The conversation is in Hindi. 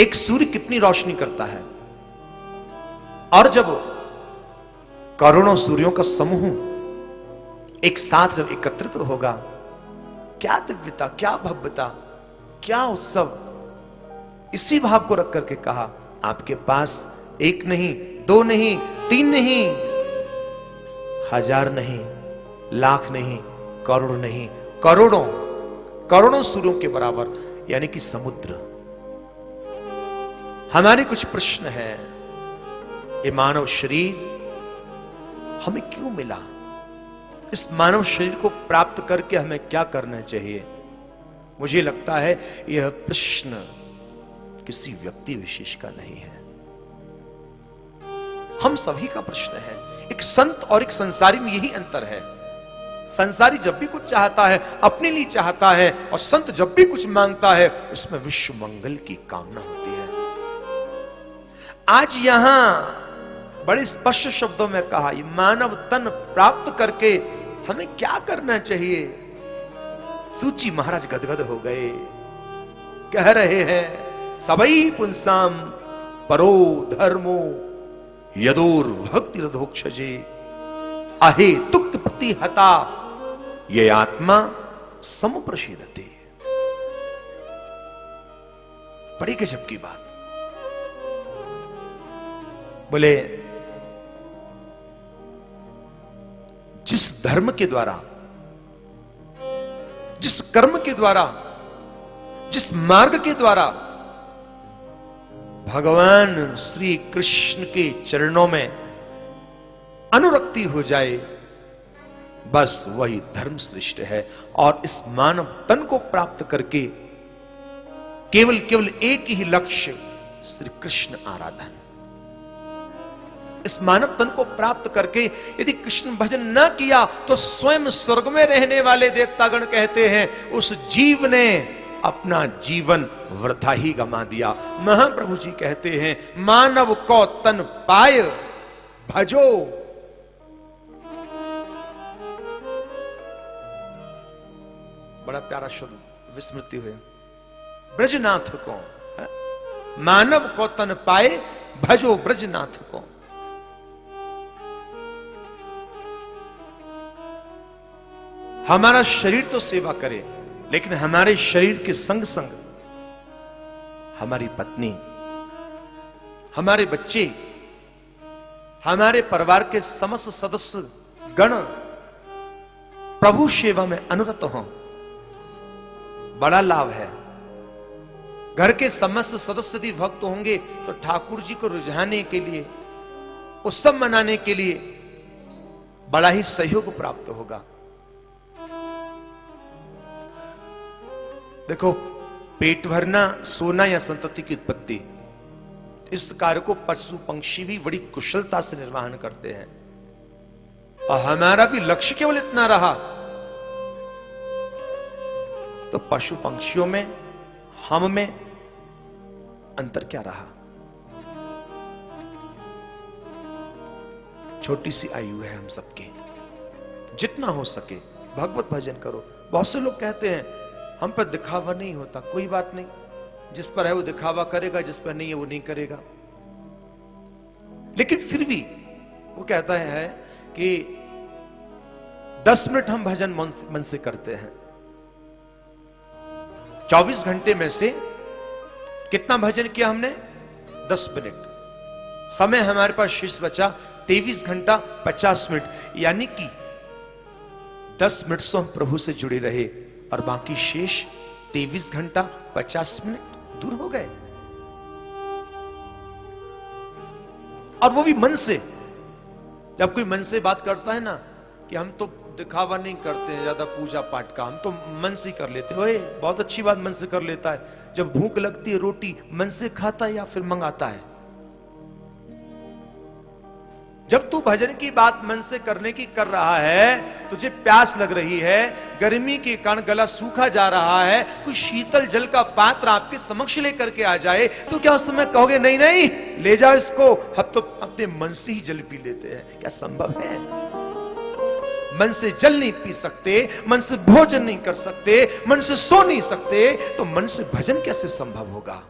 एक सूर्य कितनी रोशनी करता है, और जब करोड़ों सूर्यों का समूह एक साथ जब एकत्रित होगा, क्या दिव्यता, क्या भव्यता, क्या उत्सव। इसी भाव को रख करके कहा, आपके पास एक नहीं, दो नहीं, तीन नहीं, हजार नहीं, लाख नहीं, करोड़ नहीं, करोड़ों करोड़ों सूर्यों के बराबर, यानी कि समुद्र। हमारे कुछ प्रश्न हैं, ये मानव शरीर हमें क्यों मिला? इस मानव शरीर को प्राप्त करके हमें क्या करना चाहिए? मुझे लगता है यह प्रश्न किसी व्यक्ति विशेष का नहीं है, हम सभी का प्रश्न है। एक संत और एक संसारी में यही अंतर है। संसारी जब भी कुछ चाहता है अपने लिए चाहता है, और संत जब भी कुछ मांगता है उसमें विश्व मंगल की कामना होती है। आज यहां बड़े स्पष्ट शब्दों में कहा, ये मानव तन प्राप्त करके हमें क्या करना चाहिए? सूची महाराज गदगद हो गए, कह रहे हैं, सबई पुंसाम परो धर्मो यदोर भक्ति रधोक्षजे अहे तुक्त प्रतिहता ये आत्मा समप्रशीदते। बड़ी गजब की बात। बोले जिस धर्म के द्वारा, जिस कर्म के द्वारा, जिस मार्ग के द्वारा भगवान श्री कृष्ण के चरणों में अनुरक्ति हो जाए, बस वही धर्म श्रेष्ठ है। और इस मानव तन को प्राप्त करके केवल केवल एक ही लक्ष्य, श्री कृष्ण आराधन। इस मानव तन को प्राप्त करके यदि कृष्ण भजन न किया तो स्वयं स्वर्ग में रहने वाले देवतागण कहते हैं उस जीव ने अपना जीवन वृथा ही गमा दिया। महाप्रभु जी कहते हैं, मानव को तन पाय भजो। बड़ा प्यारा शब्द विस्मृति हुए, ब्रजनाथ को, मानव को तन पाए भजो ब्रजनाथ को। हमारा शरीर तो सेवा करे, लेकिन हमारे शरीर के संग संग हमारी पत्नी, हमारे बच्चे, हमारे परिवार के समस्त सदस्य गण प्रभु सेवा में अनुरत हों, बड़ा लाभ है। घर के समस्त सदस्य यदि भक्त होंगे तो ठाकुर जी को रुझाने के लिए, उत्सव मनाने के लिए बड़ा ही सहयोग प्राप्त होगा। देखो, पेट भरना, सोना या संतति की उत्पत्ति, इस कार्य को पशु पंक्षी भी बड़ी कुशलता से निर्वहन करते हैं, और हमारा भी लक्ष्य केवल इतना रहा तो पशु पंक्षियों में, हम में अंतर क्या रहा? छोटी सी आयु है हम सबकी, जितना हो सके भगवत भजन करो। बहुत से लोग कहते हैं हम पर दिखावा नहीं होता, कोई बात नहीं, जिस पर है वो दिखावा करेगा, जिस पर नहीं है वो नहीं करेगा। लेकिन फिर भी वो कहता है कि 10 मिनट हम भजन मन से करते हैं, 24 घंटे में से कितना भजन किया हमने? 10 मिनट। समय हमारे पास शेष बचा 23 घंटा 50 मिनट, यानी कि 10 मिनट से हम प्रभु से जुड़े रहे, और बाकी शेष 23 घंटा 50 मिनट दूर हो गए, और वो भी मन से। जब कोई मन से बात करता है ना कि हम तो दिखावा नहीं करते हैं ज्यादा पूजा पाठ का, हम तो मन से कर लेते हैं, ओए बहुत अच्छी बात, मन से कर लेता है। जब भूख लगती है रोटी मन से खाता है या फिर मंगाता है? जब तू भजन की बात मन से करने की कर रहा है, तुझे प्यास लग रही है, गर्मी के कारण गला सूखा जा रहा है, कोई शीतल जल का पात्र आपके समक्ष लेकर के आ जाए, तो क्या उस समय कहोगे नहीं नहीं ले जाओ इसको, हम तो अपने मन से ही जल पी लेते हैं? क्या संभव है? मन से जल नहीं पी सकते, मन से भोजन नहीं कर सकते, मन से सो नहीं सकते, तो मन से भजन कैसे संभव होगा?